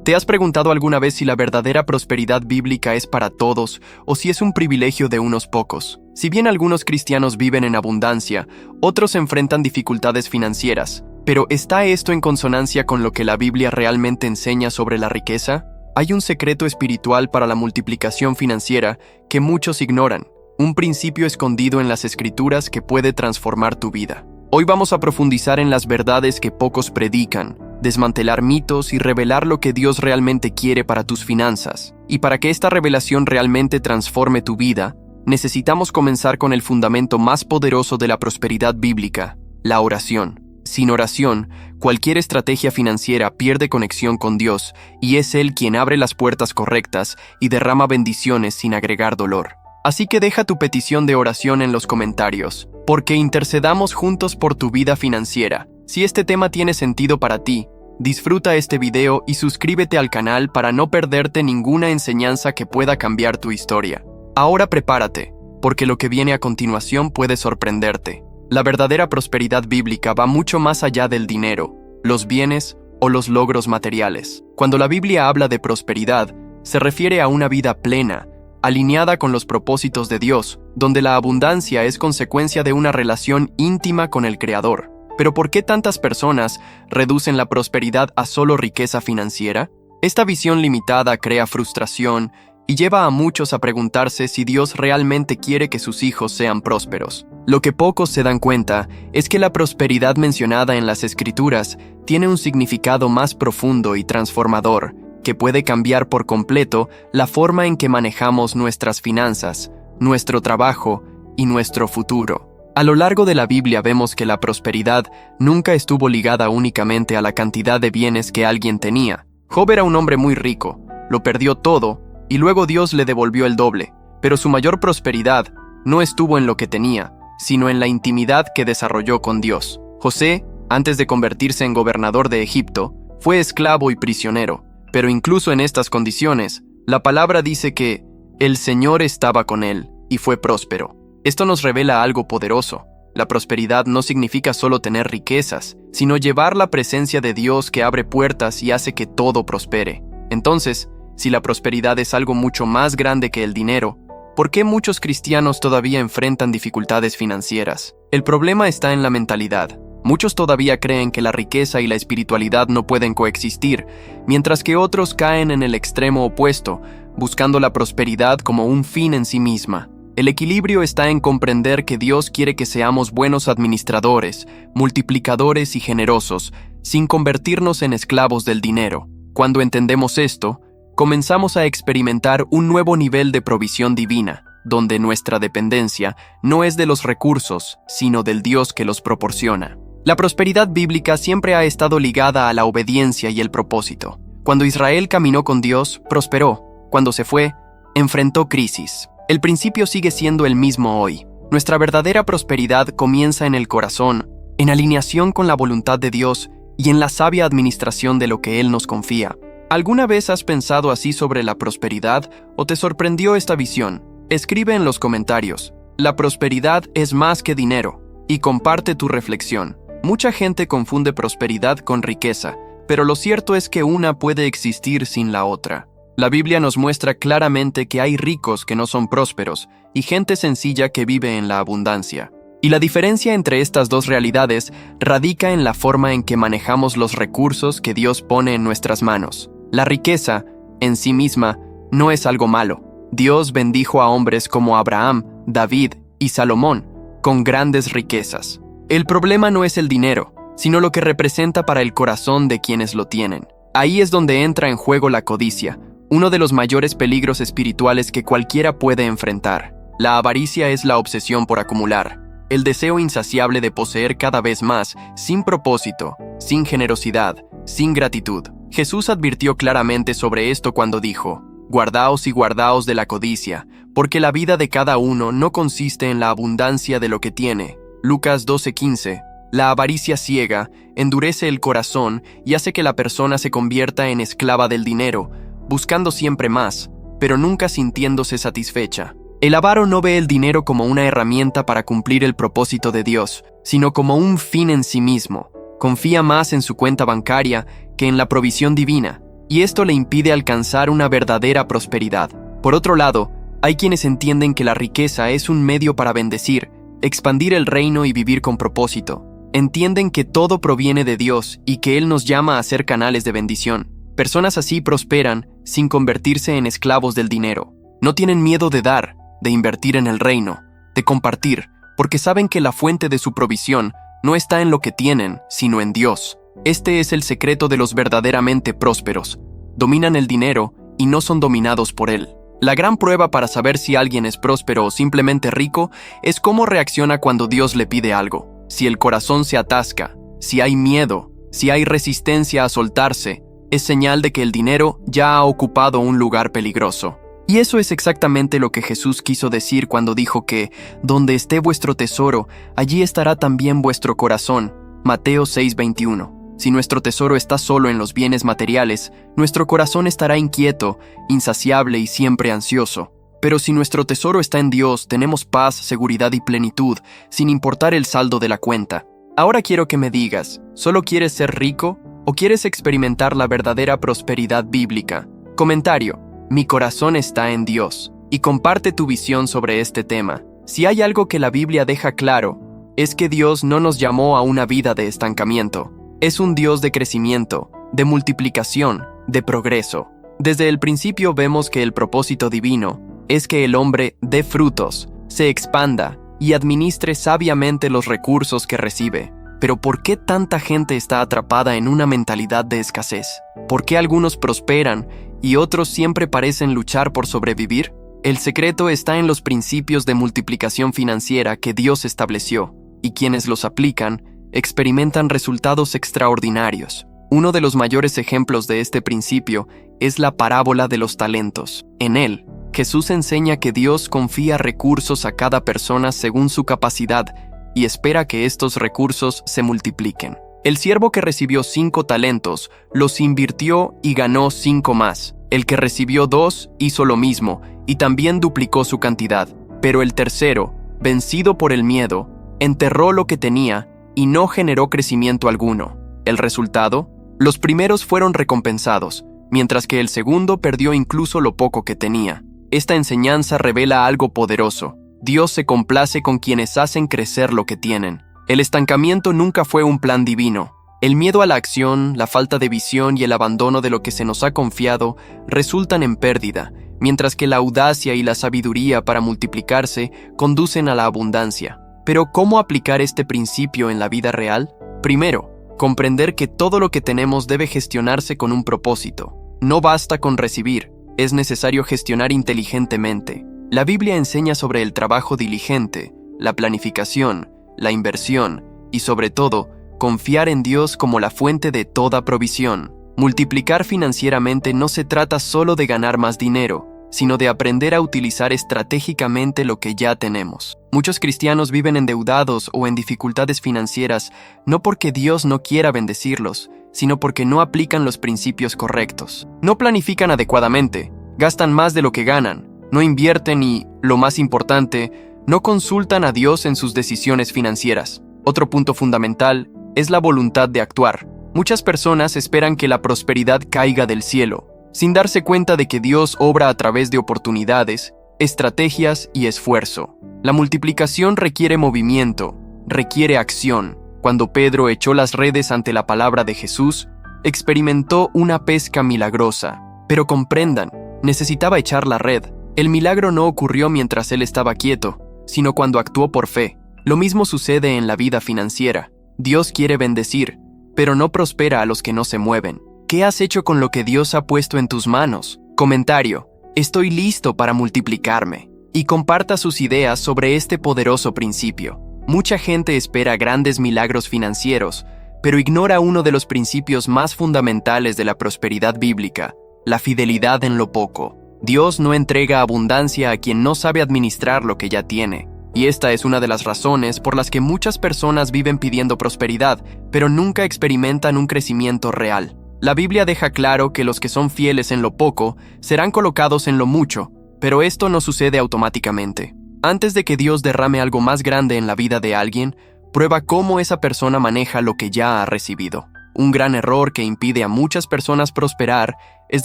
¿Te has preguntado alguna vez si la verdadera prosperidad bíblica es para todos o si es un privilegio de unos pocos? Si bien algunos cristianos viven en abundancia, otros enfrentan dificultades financieras. ¿Pero está esto en consonancia con lo que la Biblia realmente enseña sobre la riqueza? Hay un secreto espiritual para la multiplicación financiera que muchos ignoran, un principio escondido en las Escrituras que puede transformar tu vida. Hoy vamos a profundizar en las verdades que pocos predican, desmantelar mitos y revelar lo que Dios realmente quiere para tus finanzas. Y para que esta revelación realmente transforme tu vida, necesitamos comenzar con el fundamento más poderoso de la prosperidad bíblica, la oración. Sin oración, cualquier estrategia financiera pierde conexión con Dios y es Él quien abre las puertas correctas y derrama bendiciones sin agregar dolor. Así que deja tu petición de oración en los comentarios, porque intercedamos juntos por tu vida financiera. Si este tema tiene sentido para ti, disfruta este video y suscríbete al canal para no perderte ninguna enseñanza que pueda cambiar tu historia. Ahora prepárate, porque lo que viene a continuación puede sorprenderte. La verdadera prosperidad bíblica va mucho más allá del dinero, los bienes o los logros materiales. Cuando la Biblia habla de prosperidad, se refiere a una vida plena, alineada con los propósitos de Dios, donde la abundancia es consecuencia de una relación íntima con el Creador. Pero ¿por qué tantas personas reducen la prosperidad a solo riqueza financiera? Esta visión limitada crea frustración y lleva a muchos a preguntarse si Dios realmente quiere que sus hijos sean prósperos. Lo que pocos se dan cuenta es que la prosperidad mencionada en las Escrituras tiene un significado más profundo y transformador, que puede cambiar por completo la forma en que manejamos nuestras finanzas, nuestro trabajo y nuestro futuro. A lo largo de la Biblia vemos que la prosperidad nunca estuvo ligada únicamente a la cantidad de bienes que alguien tenía. Job era un hombre muy rico, lo perdió todo y luego Dios le devolvió el doble, pero su mayor prosperidad no estuvo en lo que tenía, sino en la intimidad que desarrolló con Dios. José, antes de convertirse en gobernador de Egipto, fue esclavo y prisionero, pero incluso en estas condiciones, la palabra dice que el Señor estaba con él y fue próspero. Esto nos revela algo poderoso. La prosperidad no significa solo tener riquezas, sino llevar la presencia de Dios que abre puertas y hace que todo prospere. Entonces, si la prosperidad es algo mucho más grande que el dinero, ¿por qué muchos cristianos todavía enfrentan dificultades financieras? El problema está en la mentalidad. Muchos todavía creen que la riqueza y la espiritualidad no pueden coexistir, mientras que otros caen en el extremo opuesto, buscando la prosperidad como un fin en sí misma. El equilibrio está en comprender que Dios quiere que seamos buenos administradores, multiplicadores y generosos, sin convertirnos en esclavos del dinero. Cuando entendemos esto, comenzamos a experimentar un nuevo nivel de provisión divina, donde nuestra dependencia no es de los recursos, sino del Dios que los proporciona. La prosperidad bíblica siempre ha estado ligada a la obediencia y el propósito. Cuando Israel caminó con Dios, prosperó. Cuando se fue, enfrentó crisis. El principio sigue siendo el mismo hoy. Nuestra verdadera prosperidad comienza en el corazón, en alineación con la voluntad de Dios y en la sabia administración de lo que Él nos confía. ¿Alguna vez has pensado así sobre la prosperidad o te sorprendió esta visión? Escribe en los comentarios. La prosperidad es más que dinero y comparte tu reflexión. Mucha gente confunde prosperidad con riqueza, pero lo cierto es que una puede existir sin la otra. La Biblia nos muestra claramente que hay ricos que no son prósperos y gente sencilla que vive en la abundancia. Y la diferencia entre estas dos realidades radica en la forma en que manejamos los recursos que Dios pone en nuestras manos. La riqueza, en sí misma, no es algo malo. Dios bendijo a hombres como Abraham, David y Salomón con grandes riquezas. El problema no es el dinero, sino lo que representa para el corazón de quienes lo tienen. Ahí es donde entra en juego la codicia, uno de los mayores peligros espirituales que cualquiera puede enfrentar. La avaricia es la obsesión por acumular, el deseo insaciable de poseer cada vez más, sin propósito, sin generosidad, sin gratitud. Jesús advirtió claramente sobre esto cuando dijo: «Guardaos y guardaos de la codicia, porque la vida de cada uno no consiste en la abundancia de lo que tiene». Lucas 12:15. La avaricia ciega endurece el corazón y hace que la persona se convierta en esclava del dinero, buscando siempre más, pero nunca sintiéndose satisfecha. El avaro no ve el dinero como una herramienta para cumplir el propósito de Dios, sino como un fin en sí mismo. Confía más en su cuenta bancaria que en la provisión divina, y esto le impide alcanzar una verdadera prosperidad. Por otro lado, hay quienes entienden que la riqueza es un medio para bendecir, expandir el reino y vivir con propósito. Entienden que todo proviene de Dios y que Él nos llama a ser canales de bendición. Personas así prosperan sin convertirse en esclavos del dinero. No tienen miedo de dar, de invertir en el reino, de compartir, porque saben que la fuente de su provisión no está en lo que tienen, sino en Dios. Este es el secreto de los verdaderamente prósperos. Dominan el dinero y no son dominados por él. La gran prueba para saber si alguien es próspero o simplemente rico es cómo reacciona cuando Dios le pide algo. Si el corazón se atasca, si hay miedo, si hay resistencia a soltarse, es señal de que el dinero ya ha ocupado un lugar peligroso. Y eso es exactamente lo que Jesús quiso decir cuando dijo que «Donde esté vuestro tesoro, allí estará también vuestro corazón». Mateo 6:21. Si nuestro tesoro está solo en los bienes materiales, nuestro corazón estará inquieto, insaciable y siempre ansioso. Pero si nuestro tesoro está en Dios, tenemos paz, seguridad y plenitud, sin importar el saldo de la cuenta. Ahora quiero que me digas, ¿solo quieres ser rico o quieres experimentar la verdadera prosperidad bíblica? Comentario: mi corazón está en Dios. Y comparte tu visión sobre este tema. Si hay algo que la Biblia deja claro, es que Dios no nos llamó a una vida de estancamiento. Es un Dios de crecimiento, de multiplicación, de progreso. Desde el principio vemos que el propósito divino es que el hombre dé frutos, se expanda y administre sabiamente los recursos que recibe. Pero ¿por qué tanta gente está atrapada en una mentalidad de escasez? ¿Por qué algunos prosperan y otros siempre parecen luchar por sobrevivir? El secreto está en los principios de multiplicación financiera que Dios estableció, y quienes los aplican experimentan resultados extraordinarios. Uno de los mayores ejemplos de este principio es la parábola de los talentos. En él, Jesús enseña que Dios confía recursos a cada persona según su capacidad y espera que estos recursos se multipliquen. El siervo que recibió 5 talentos los invirtió y ganó 5 más. El que recibió 2 hizo lo mismo y también duplicó su cantidad. Pero el tercero, vencido por el miedo, enterró lo que tenía y no generó crecimiento alguno. El resultado: los primeros fueron recompensados, mientras que el segundo perdió incluso lo poco que tenía. Esta enseñanza revela algo poderoso. Dios se complace con quienes hacen crecer lo que tienen. El estancamiento nunca fue un plan divino. El miedo a la acción, la falta de visión y el abandono de lo que se nos ha confiado resultan en pérdida, mientras que la audacia y la sabiduría para multiplicarse conducen a la abundancia. Pero ¿cómo aplicar este principio en la vida real? Primero, comprender que todo lo que tenemos debe gestionarse con un propósito. No basta con recibir, es necesario gestionar inteligentemente. La Biblia enseña sobre el trabajo diligente, la planificación, la inversión y, sobre todo, confiar en Dios como la fuente de toda provisión. Multiplicar financieramente no se trata solo de ganar más dinero, sino de aprender a utilizar estratégicamente lo que ya tenemos. Muchos cristianos viven endeudados o en dificultades financieras no porque Dios no quiera bendecirlos, sino porque no aplican los principios correctos. No planifican adecuadamente, gastan más de lo que ganan, no invierten y, lo más importante, no consultan a Dios en sus decisiones financieras. Otro punto fundamental es la voluntad de actuar. Muchas personas esperan que la prosperidad caiga del cielo, sin darse cuenta de que Dios obra a través de oportunidades, estrategias y esfuerzo. La multiplicación requiere movimiento, requiere acción. Cuando Pedro echó las redes ante la palabra de Jesús, experimentó una pesca milagrosa. Pero comprendan, necesitaba echar la red. El milagro no ocurrió mientras él estaba quieto, sino cuando actuó por fe. Lo mismo sucede en la vida financiera. Dios quiere bendecir, pero no prospera a los que no se mueven. ¿Qué has hecho con lo que Dios ha puesto en tus manos? Comentario: estoy listo para multiplicarme. Y comparta sus ideas sobre este poderoso principio. Mucha gente espera grandes milagros financieros, pero ignora uno de los principios más fundamentales de la prosperidad bíblica: la fidelidad en lo poco. Dios no entrega abundancia a quien no sabe administrar lo que ya tiene. Y esta es una de las razones por las que muchas personas viven pidiendo prosperidad, pero nunca experimentan un crecimiento real. La Biblia deja claro que los que son fieles en lo poco serán colocados en lo mucho, pero esto no sucede automáticamente. Antes de que Dios derrame algo más grande en la vida de alguien, prueba cómo esa persona maneja lo que ya ha recibido. Un gran error que impide a muchas personas prosperar es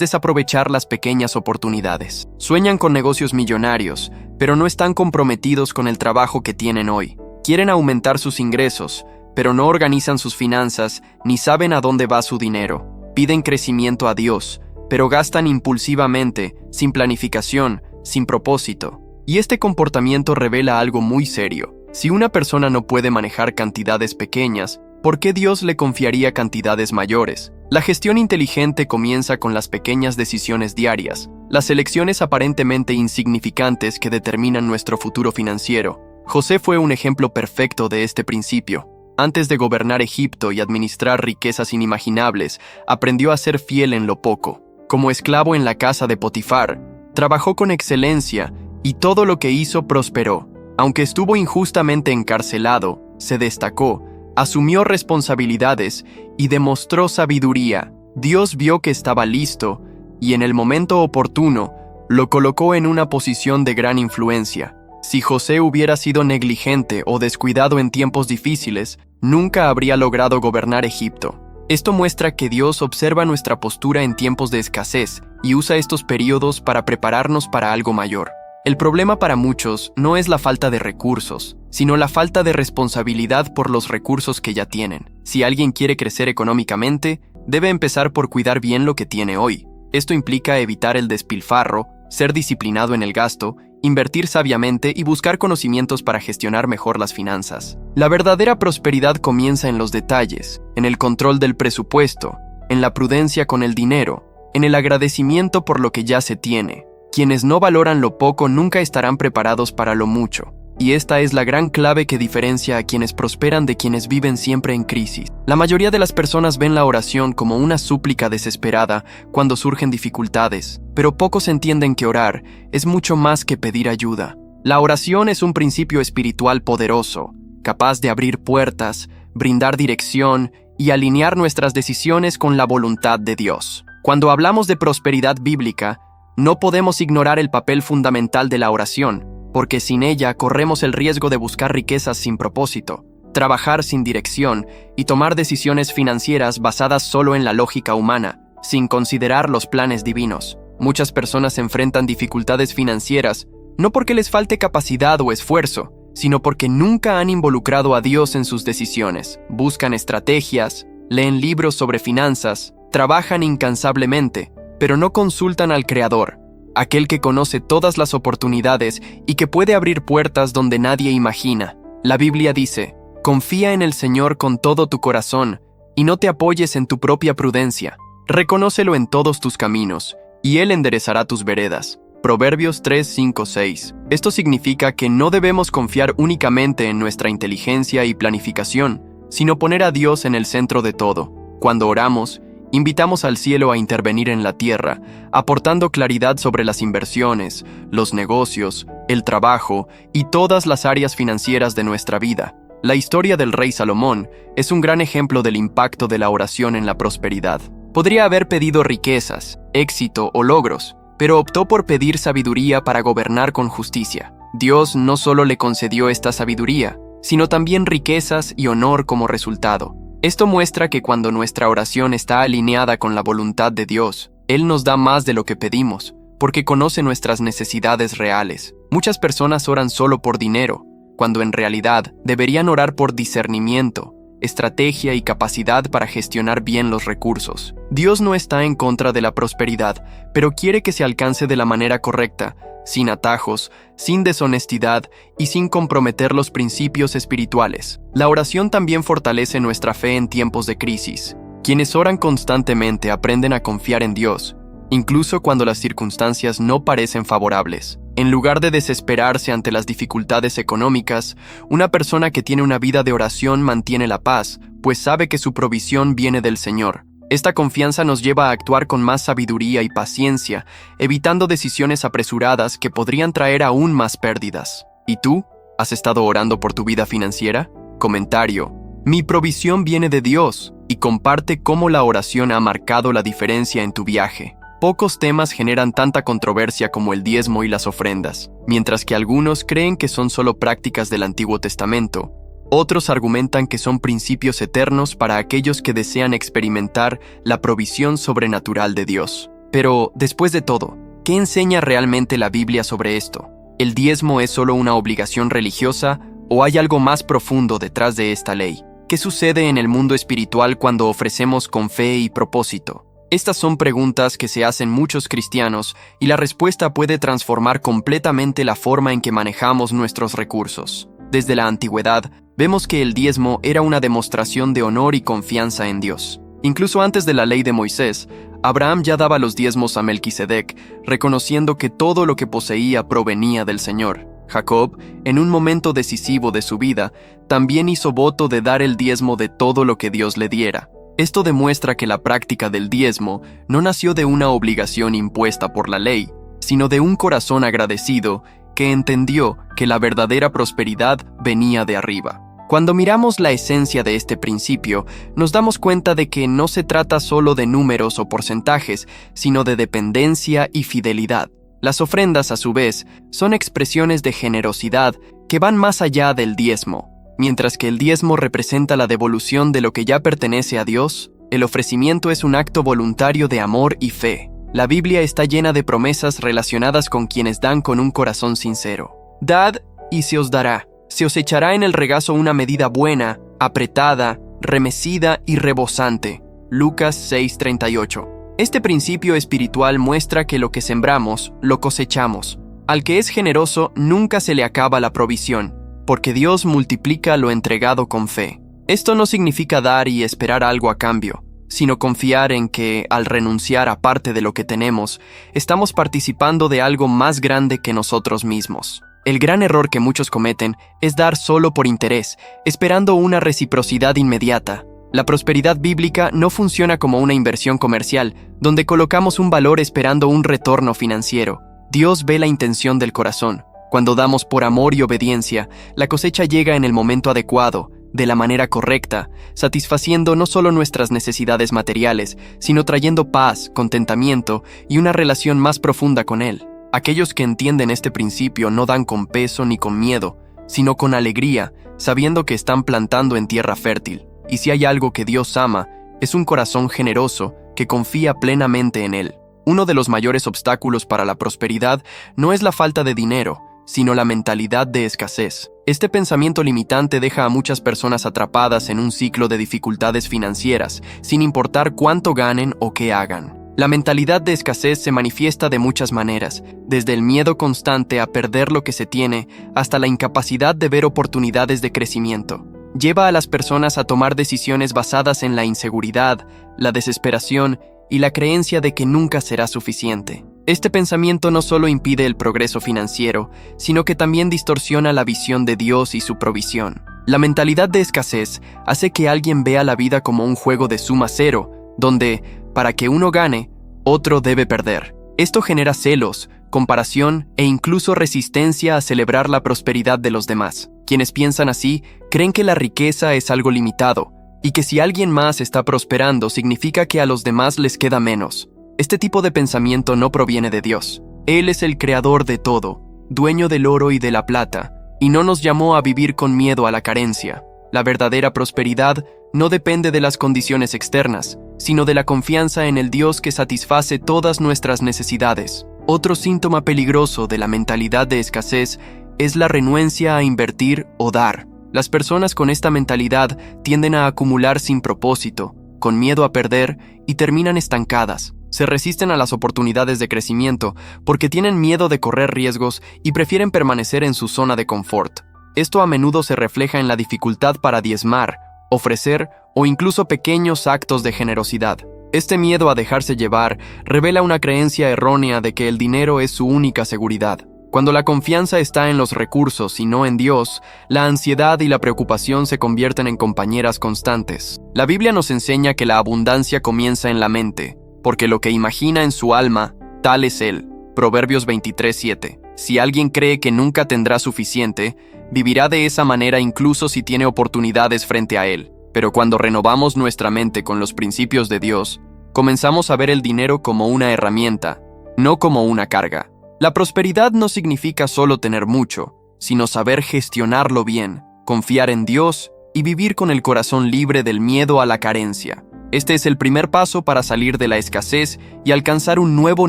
desaprovechar las pequeñas oportunidades. Sueñan con negocios millonarios, pero no están comprometidos con el trabajo que tienen hoy. Quieren aumentar sus ingresos, pero no organizan sus finanzas ni saben a dónde va su dinero. Piden crecimiento a Dios, pero gastan impulsivamente, sin planificación, sin propósito. Y este comportamiento revela algo muy serio. Si una persona no puede manejar cantidades pequeñas, ¿por qué Dios le confiaría cantidades mayores? La gestión inteligente comienza con las pequeñas decisiones diarias, las elecciones aparentemente insignificantes que determinan nuestro futuro financiero. José fue un ejemplo perfecto de este principio. Antes de gobernar Egipto y administrar riquezas inimaginables, aprendió a ser fiel en lo poco. Como esclavo en la casa de Potifar, trabajó con excelencia y todo lo que hizo prosperó. Aunque estuvo injustamente encarcelado, se destacó, asumió responsabilidades y demostró sabiduría. Dios vio que estaba listo y en el momento oportuno lo colocó en una posición de gran influencia. Si José hubiera sido negligente o descuidado en tiempos difíciles, nunca habría logrado gobernar Egipto. Esto muestra que Dios observa nuestra postura en tiempos de escasez y usa estos periodos para prepararnos para algo mayor. El problema para muchos no es la falta de recursos, sino la falta de responsabilidad por los recursos que ya tienen. Si alguien quiere crecer económicamente, debe empezar por cuidar bien lo que tiene hoy. Esto implica evitar el despilfarro, ser disciplinado en el gasto, invertir sabiamente y buscar conocimientos para gestionar mejor las finanzas. La verdadera prosperidad comienza en los detalles, en el control del presupuesto, en la prudencia con el dinero, en el agradecimiento por lo que ya se tiene. Quienes no valoran lo poco nunca estarán preparados para lo mucho. Y esta es la gran clave que diferencia a quienes prosperan de quienes viven siempre en crisis. La mayoría de las personas ven la oración como una súplica desesperada cuando surgen dificultades, pero pocos entienden que orar es mucho más que pedir ayuda. La oración es un principio espiritual poderoso, capaz de abrir puertas, brindar dirección y alinear nuestras decisiones con la voluntad de Dios. Cuando hablamos de prosperidad bíblica, no podemos ignorar el papel fundamental de la oración, porque sin ella corremos el riesgo de buscar riquezas sin propósito, trabajar sin dirección y tomar decisiones financieras basadas solo en la lógica humana, sin considerar los planes divinos. Muchas personas enfrentan dificultades financieras no porque les falte capacidad o esfuerzo, sino porque nunca han involucrado a Dios en sus decisiones. Buscan estrategias, leen libros sobre finanzas, trabajan incansablemente, pero no consultan al Creador, aquel que conoce todas las oportunidades y que puede abrir puertas donde nadie imagina. La Biblia dice, confía en el Señor con todo tu corazón y no te apoyes en tu propia prudencia. Reconócelo en todos tus caminos y Él enderezará tus veredas. Proverbios 3, 5, 6. Esto significa que no debemos confiar únicamente en nuestra inteligencia y planificación, sino poner a Dios en el centro de todo. Cuando oramos, invitamos al cielo a intervenir en la tierra, aportando claridad sobre las inversiones, los negocios, el trabajo y todas las áreas financieras de nuestra vida. La historia del rey Salomón es un gran ejemplo del impacto de la oración en la prosperidad. Podría haber pedido riquezas, éxito o logros, pero optó por pedir sabiduría para gobernar con justicia. Dios no solo le concedió esta sabiduría, sino también riquezas y honor como resultado. Esto muestra que cuando nuestra oración está alineada con la voluntad de Dios, Él nos da más de lo que pedimos, porque conoce nuestras necesidades reales. Muchas personas oran solo por dinero, cuando en realidad deberían orar por discernimiento, estrategia y capacidad para gestionar bien los recursos. Dios no está en contra de la prosperidad, pero quiere que se alcance de la manera correcta, sin atajos, sin deshonestidad y sin comprometer los principios espirituales. La oración también fortalece nuestra fe en tiempos de crisis. Quienes oran constantemente aprenden a confiar en Dios, incluso cuando las circunstancias no parecen favorables. En lugar de desesperarse ante las dificultades económicas, una persona que tiene una vida de oración mantiene la paz, pues sabe que su provisión viene del Señor. Esta confianza nos lleva a actuar con más sabiduría y paciencia, evitando decisiones apresuradas que podrían traer aún más pérdidas. ¿Y tú? ¿Has estado orando por tu vida financiera? Comentario: mi provisión viene de Dios, y comparte cómo la oración ha marcado la diferencia en tu viaje. Pocos temas generan tanta controversia como el diezmo y las ofrendas. Mientras que algunos creen que son solo prácticas del Antiguo Testamento, Otros argumentan que son principios eternos para aquellos que desean experimentar la provisión sobrenatural de Dios. Pero, después de todo, ¿qué enseña realmente la Biblia sobre esto? ¿El diezmo es solo una obligación religiosa o hay algo más profundo detrás de esta ley? ¿Qué sucede en el mundo espiritual cuando ofrecemos con fe y propósito? Estas son preguntas que se hacen muchos cristianos y la respuesta puede transformar completamente la forma en que manejamos nuestros recursos. Desde la antigüedad, vemos que el diezmo era una demostración de honor y confianza en Dios. Incluso antes de la ley de Moisés, Abraham ya daba los diezmos a Melquisedec, reconociendo que todo lo que poseía provenía del Señor. Jacob, en un momento decisivo de su vida, también hizo voto de dar el diezmo de todo lo que Dios le diera. Esto demuestra que la práctica del diezmo no nació de una obligación impuesta por la ley, sino de un corazón agradecido que entendió que la verdadera prosperidad venía de arriba. Cuando miramos la esencia de este principio, nos damos cuenta de que no se trata solo de números o porcentajes, sino de dependencia y fidelidad. Las ofrendas, a su vez, son expresiones de generosidad que van más allá del diezmo. Mientras que el diezmo representa la devolución de lo que ya pertenece a Dios, el ofrecimiento es un acto voluntario de amor y fe. La Biblia está llena de promesas relacionadas con quienes dan con un corazón sincero. Dad y se os dará. Se os echará en el regazo una medida buena, apretada, remecida y rebosante. Lucas 6:38. Este principio espiritual muestra que lo que sembramos, lo cosechamos. Al que es generoso nunca se le acaba la provisión, porque Dios multiplica lo entregado con fe. Esto no significa dar y esperar algo a cambio, sino confiar en que, al renunciar a parte de lo que tenemos, estamos participando de algo más grande que nosotros mismos. El gran error que muchos cometen es dar solo por interés, esperando una reciprocidad inmediata. La prosperidad bíblica no funciona como una inversión comercial, donde colocamos un valor esperando un retorno financiero. Dios ve la intención del corazón. Cuando damos por amor y obediencia, la cosecha llega en el momento adecuado, de la manera correcta, satisfaciendo no solo nuestras necesidades materiales, sino trayendo paz, contentamiento y una relación más profunda con Él. Aquellos que entienden este principio no dan con peso ni con miedo, sino con alegría, sabiendo que están plantando en tierra fértil. Y si hay algo que Dios ama, es un corazón generoso que confía plenamente en Él. Uno de los mayores obstáculos para la prosperidad no es la falta de dinero, sino la mentalidad de escasez. Este pensamiento limitante deja a muchas personas atrapadas en un ciclo de dificultades financieras, sin importar cuánto ganen o qué hagan. La mentalidad de escasez se manifiesta de muchas maneras, desde el miedo constante a perder lo que se tiene hasta la incapacidad de ver oportunidades de crecimiento. Lleva a las personas a tomar decisiones basadas en la inseguridad, la desesperación y la creencia de que nunca será suficiente. Este pensamiento no solo impide el progreso financiero, sino que también distorsiona la visión de Dios y su provisión. La mentalidad de escasez hace que alguien vea la vida como un juego de suma cero, donde, para que uno gane, otro debe perder. Esto genera celos, comparación e incluso resistencia a celebrar la prosperidad de los demás. Quienes piensan así creen que la riqueza es algo limitado, y que si alguien más está prosperando significa que a los demás les queda menos. Este tipo de pensamiento no proviene de Dios. Él es el creador de todo, dueño del oro y de la plata, y no nos llamó a vivir con miedo a la carencia. La verdadera prosperidad no depende de las condiciones externas, sino de la confianza en el Dios que satisface todas nuestras necesidades. Otro síntoma peligroso de la mentalidad de escasez es la renuencia a invertir o dar. Las personas con esta mentalidad tienden a acumular sin propósito, con miedo a perder y terminan estancadas. Se resisten a las oportunidades de crecimiento porque tienen miedo de correr riesgos y prefieren permanecer en su zona de confort. Esto a menudo se refleja en la dificultad para diezmar, ofrecer o incluso pequeños actos de generosidad. Este miedo a dejarse llevar revela una creencia errónea de que el dinero es su única seguridad. Cuando la confianza está en los recursos y no en Dios, la ansiedad y la preocupación se convierten en compañeras constantes. La Biblia nos enseña que la abundancia comienza en la mente, porque lo que imagina en su alma, tal es él. Proverbios 23:7. Si alguien cree que nunca tendrá suficiente, vivirá de esa manera incluso si tiene oportunidades frente a él. Pero cuando renovamos nuestra mente con los principios de Dios, comenzamos a ver el dinero como una herramienta, no como una carga. La prosperidad no significa solo tener mucho, sino saber gestionarlo bien. confiar en Dios y vivir con el corazón libre del miedo a la carencia. Este es el primer paso para salir de la escasez y alcanzar un nuevo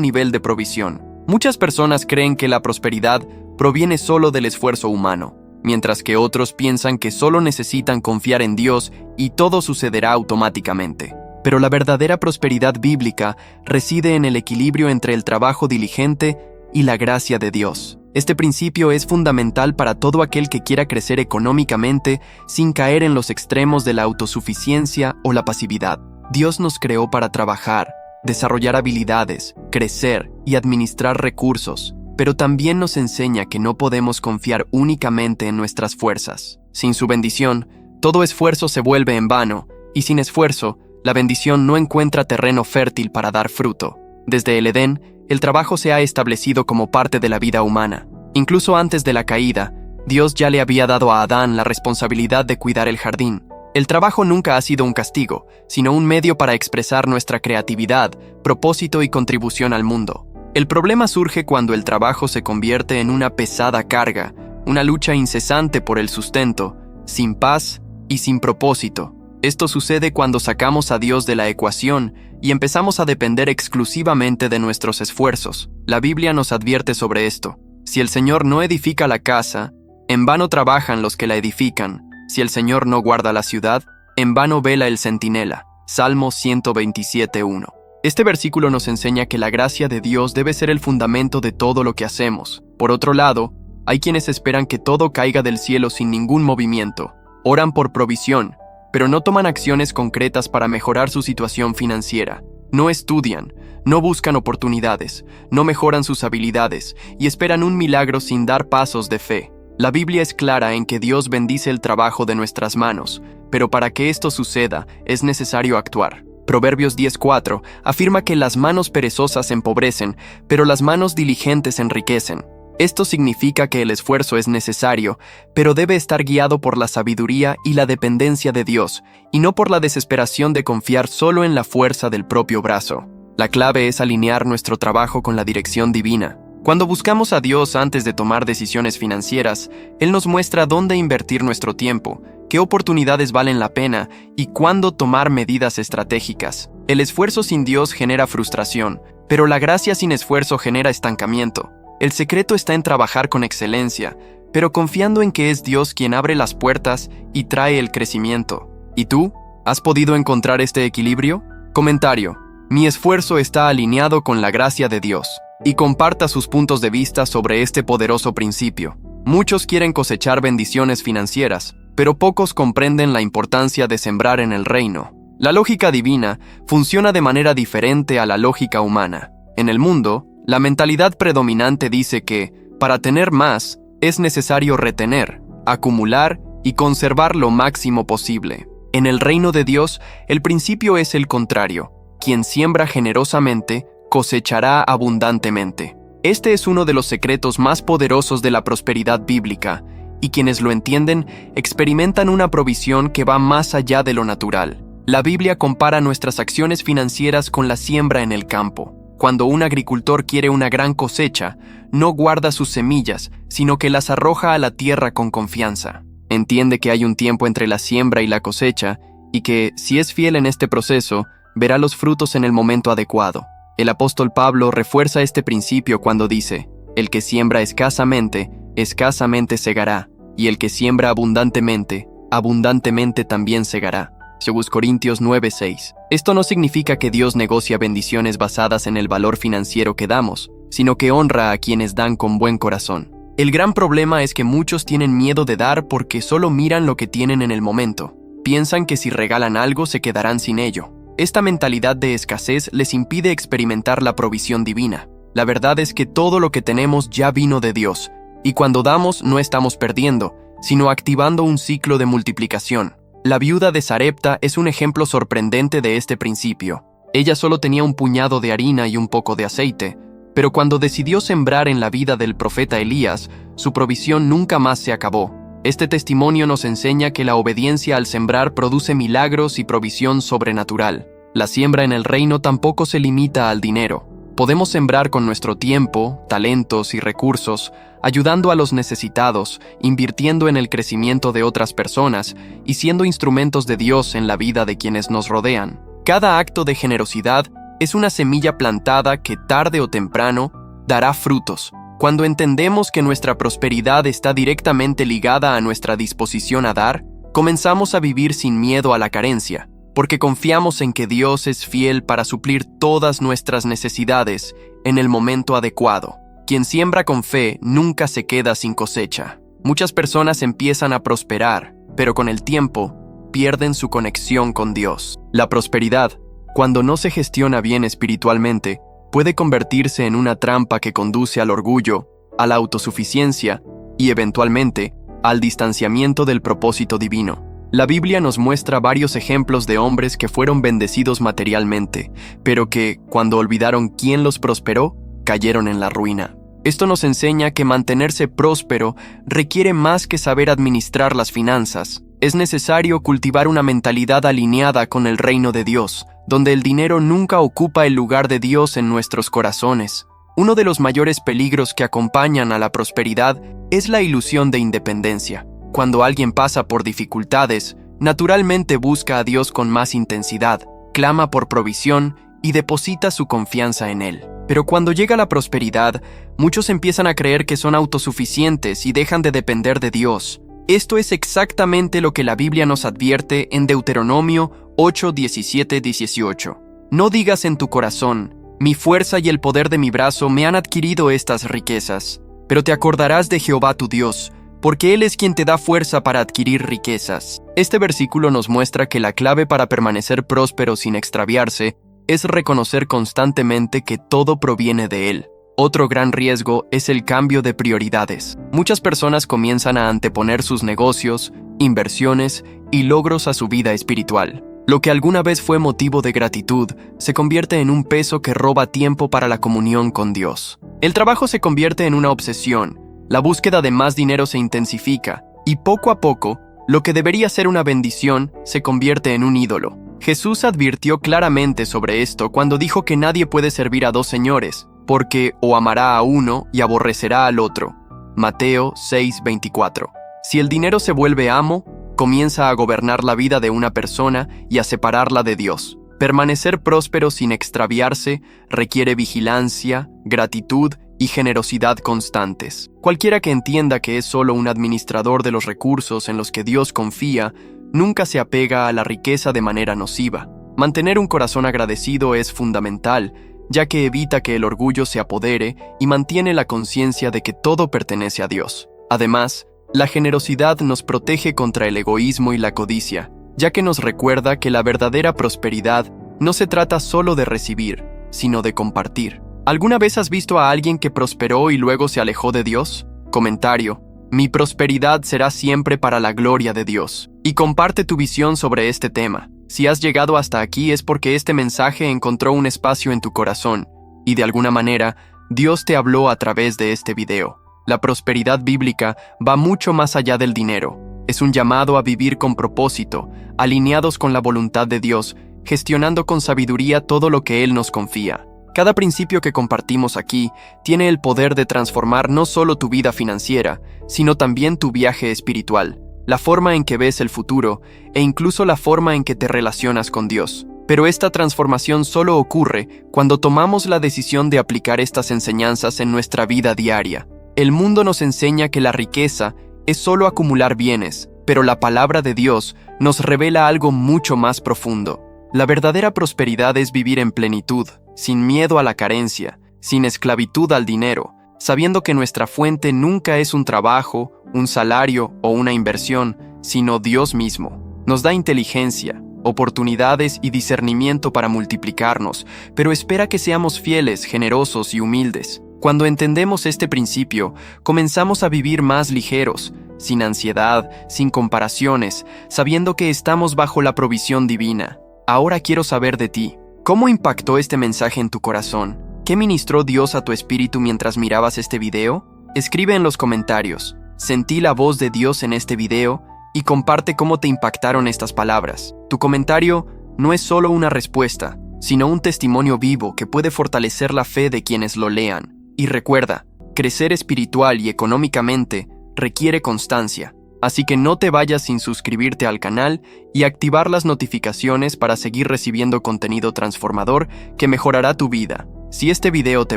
nivel de provisión. Muchas personas creen que la prosperidad proviene solo del esfuerzo humano, mientras que otros piensan que solo necesitan confiar en Dios y todo sucederá automáticamente. Pero la verdadera prosperidad bíblica reside en el equilibrio entre el trabajo diligente y la gracia de Dios. Este principio es fundamental para todo aquel que quiera crecer económicamente sin caer en los extremos de la autosuficiencia o la pasividad. Dios nos creó para trabajar, desarrollar habilidades, crecer y administrar recursos, pero también nos enseña que no podemos confiar únicamente en nuestras fuerzas. Sin su bendición, todo esfuerzo se vuelve en vano, y sin esfuerzo, la bendición no encuentra terreno fértil para dar fruto. Desde el Edén, el trabajo se ha establecido como parte de la vida humana. Incluso antes de la caída, Dios ya le había dado a Adán la responsabilidad de cuidar el jardín. El trabajo nunca ha sido un castigo, sino un medio para expresar nuestra creatividad, propósito y contribución al mundo. El problema surge cuando el trabajo se convierte en una pesada carga, una lucha incesante por el sustento, sin paz y sin propósito. Esto sucede cuando sacamos a Dios de la ecuación y empezamos a depender exclusivamente de nuestros esfuerzos. La Biblia nos advierte sobre esto. Si el Señor no edifica la casa, en vano trabajan los que la edifican. Si el Señor no guarda la ciudad, en vano vela el centinela. Salmo 127:1. Este versículo nos enseña que la gracia de Dios debe ser el fundamento de todo lo que hacemos. Por otro lado, hay quienes esperan que todo caiga del cielo sin ningún movimiento. Oran por provisión, pero no toman acciones concretas para mejorar su situación financiera. No estudian, no buscan oportunidades, no mejoran sus habilidades y esperan un milagro sin dar pasos de fe. La Biblia es clara en que Dios bendice el trabajo de nuestras manos, pero para que esto suceda es necesario actuar. Proverbios 10:4 afirma que las manos perezosas empobrecen, pero las manos diligentes enriquecen. Esto significa que el esfuerzo es necesario, pero debe estar guiado por la sabiduría y la dependencia de Dios, y no por la desesperación de confiar solo en la fuerza del propio brazo. La clave es alinear nuestro trabajo con la dirección divina. Cuando buscamos a Dios antes de tomar decisiones financieras, Él nos muestra dónde invertir nuestro tiempo, qué oportunidades valen la pena y cuándo tomar medidas estratégicas. El esfuerzo sin Dios genera frustración, pero la gracia sin esfuerzo genera estancamiento. El secreto está en trabajar con excelencia, pero confiando en que es Dios quien abre las puertas y trae el crecimiento. ¿Y tú? ¿Has podido encontrar este equilibrio? Comentario: mi esfuerzo está alineado con la gracia de Dios. Y comparta sus puntos de vista sobre este poderoso principio. Muchos quieren cosechar bendiciones financieras, pero pocos comprenden la importancia de sembrar en el reino. La lógica divina funciona de manera diferente a la lógica humana. En el mundo, la mentalidad predominante dice que, para tener más, es necesario retener, acumular y conservar lo máximo posible. En el reino de Dios, el principio es el contrario. Quien siembra generosamente, cosechará abundantemente. Este es uno de los secretos más poderosos de la prosperidad bíblica, y quienes lo entienden experimentan una provisión que va más allá de lo natural. La Biblia compara nuestras acciones financieras con la siembra en el campo. Cuando un agricultor quiere una gran cosecha, no guarda sus semillas, sino que las arroja a la tierra con confianza. Entiende que hay un tiempo entre la siembra y la cosecha, y que, si es fiel en este proceso, verá los frutos en el momento adecuado. El apóstol Pablo refuerza este principio cuando dice: el que siembra escasamente, escasamente segará, y el que siembra abundantemente, abundantemente también segará. 2 Corintios 9:6. Esto no significa que Dios negocia bendiciones basadas en el valor financiero que damos, sino que honra a quienes dan con buen corazón. El gran problema es que muchos tienen miedo de dar porque solo miran lo que tienen en el momento. Piensan que si regalan algo se quedarán sin ello. Esta mentalidad de escasez les impide experimentar la provisión divina. La verdad es que todo lo que tenemos ya vino de Dios, y cuando damos no estamos perdiendo, sino activando un ciclo de multiplicación. La viuda de Sarepta es un ejemplo sorprendente de este principio. Ella solo tenía un puñado de harina y un poco de aceite, pero cuando decidió sembrar en la vida del profeta Elías, su provisión nunca más se acabó. Este testimonio nos enseña que la obediencia al sembrar produce milagros y provisión sobrenatural. La siembra en el reino tampoco se limita al dinero. Podemos sembrar con nuestro tiempo, talentos y recursos, ayudando a los necesitados, invirtiendo en el crecimiento de otras personas y siendo instrumentos de Dios en la vida de quienes nos rodean. Cada acto de generosidad es una semilla plantada que tarde o temprano dará frutos. Cuando entendemos que nuestra prosperidad está directamente ligada a nuestra disposición a dar, comenzamos a vivir sin miedo a la carencia, porque confiamos en que Dios es fiel para suplir todas nuestras necesidades en el momento adecuado. Quien siembra con fe nunca se queda sin cosecha. Muchas personas empiezan a prosperar, pero con el tiempo pierden su conexión con Dios. La prosperidad, cuando no se gestiona bien espiritualmente, puede convertirse en una trampa que conduce al orgullo, a la autosuficiencia y, eventualmente, al distanciamiento del propósito divino. La Biblia nos muestra varios ejemplos de hombres que fueron bendecidos materialmente, pero que, cuando olvidaron quién los prosperó, cayeron en la ruina. Esto nos enseña que mantenerse próspero requiere más que saber administrar las finanzas. Es necesario cultivar una mentalidad alineada con el reino de Dios, donde el dinero nunca ocupa el lugar de Dios en nuestros corazones. Uno de los mayores peligros que acompañan a la prosperidad es la ilusión de independencia. Cuando alguien pasa por dificultades, naturalmente busca a Dios con más intensidad, clama por provisión y deposita su confianza en Él. Pero cuando llega la prosperidad, muchos empiezan a creer que son autosuficientes y dejan de depender de Dios. Esto es exactamente lo que la Biblia nos advierte en Deuteronomio 8, 17, 18. No digas en tu corazón, mi fuerza y el poder de mi brazo me han adquirido estas riquezas, pero te acordarás de Jehová tu Dios, porque Él es quien te da fuerza para adquirir riquezas. Este versículo nos muestra que la clave para permanecer próspero sin extraviarse es reconocer constantemente que todo proviene de Él. Otro gran riesgo es el cambio de prioridades. Muchas personas comienzan a anteponer sus negocios, inversiones y logros a su vida espiritual. Lo que alguna vez fue motivo de gratitud se convierte en un peso que roba tiempo para la comunión con Dios. El trabajo se convierte en una obsesión. La búsqueda de más dinero se intensifica y poco a poco, lo que debería ser una bendición se convierte en un ídolo. Jesús advirtió claramente sobre esto cuando dijo que nadie puede servir a dos señores, porque o amará a uno y aborrecerá al otro. Mateo 6:24. Si el dinero se vuelve amo, comienza a gobernar la vida de una persona y a separarla de Dios. Permanecer próspero sin extraviarse requiere vigilancia, gratitud y generosidad constantes. Cualquiera que entienda que es solo un administrador de los recursos en los que Dios confía, nunca se apega a la riqueza de manera nociva. Mantener un corazón agradecido es fundamental, ya que evita que el orgullo se apodere y mantiene la conciencia de que todo pertenece a Dios. Además, la generosidad nos protege contra el egoísmo y la codicia, ya que nos recuerda que la verdadera prosperidad no se trata solo de recibir, sino de compartir. ¿Alguna vez has visto a alguien que prosperó y luego se alejó de Dios? Comentario: mi prosperidad será siempre para la gloria de Dios. Y comparte tu visión sobre este tema. Si has llegado hasta aquí es porque este mensaje encontró un espacio en tu corazón, y de alguna manera, Dios te habló a través de este video. La prosperidad bíblica va mucho más allá del dinero. Es un llamado a vivir con propósito, alineados con la voluntad de Dios, gestionando con sabiduría todo lo que Él nos confía. Cada principio que compartimos aquí tiene el poder de transformar no solo tu vida financiera, sino también tu viaje espiritual, la forma en que ves el futuro e incluso la forma en que te relacionas con Dios. Pero esta transformación solo ocurre cuando tomamos la decisión de aplicar estas enseñanzas en nuestra vida diaria. El mundo nos enseña que la riqueza es solo acumular bienes, pero la palabra de Dios nos revela algo mucho más profundo. La verdadera prosperidad es vivir en plenitud, sin miedo a la carencia, sin esclavitud al dinero, sabiendo que nuestra fuente nunca es un trabajo, un salario o una inversión, sino Dios mismo. Nos da inteligencia, oportunidades y discernimiento para multiplicarnos, pero espera que seamos fieles, generosos y humildes. Cuando entendemos este principio, comenzamos a vivir más ligeros, sin ansiedad, sin comparaciones, sabiendo que estamos bajo la provisión divina. Ahora quiero saber de ti. ¿Cómo impactó este mensaje en tu corazón? ¿Qué ministró Dios a tu espíritu mientras mirabas este video? Escribe en los comentarios. Sentí la voz de Dios en este video y comparte cómo te impactaron estas palabras. Tu comentario no es solo una respuesta, sino un testimonio vivo que puede fortalecer la fe de quienes lo lean. Y recuerda, crecer espiritual y económicamente requiere constancia, así que no te vayas sin suscribirte al canal y activar las notificaciones para seguir recibiendo contenido transformador que mejorará tu vida. Si este video te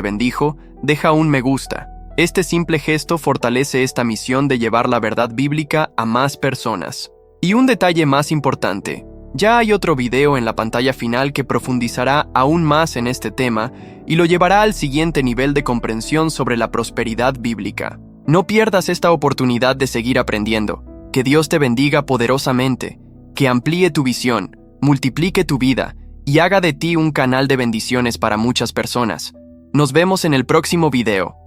bendijo, deja un me gusta. Este simple gesto fortalece esta misión de llevar la verdad bíblica a más personas. Y un detalle más importante, ya hay otro video en la pantalla final que profundizará aún más en este tema y lo llevará al siguiente nivel de comprensión sobre la prosperidad bíblica. No pierdas esta oportunidad de seguir aprendiendo. Que Dios te bendiga poderosamente, que amplíe tu visión, multiplique tu vida y haga de ti un canal de bendiciones para muchas personas. Nos vemos en el próximo video.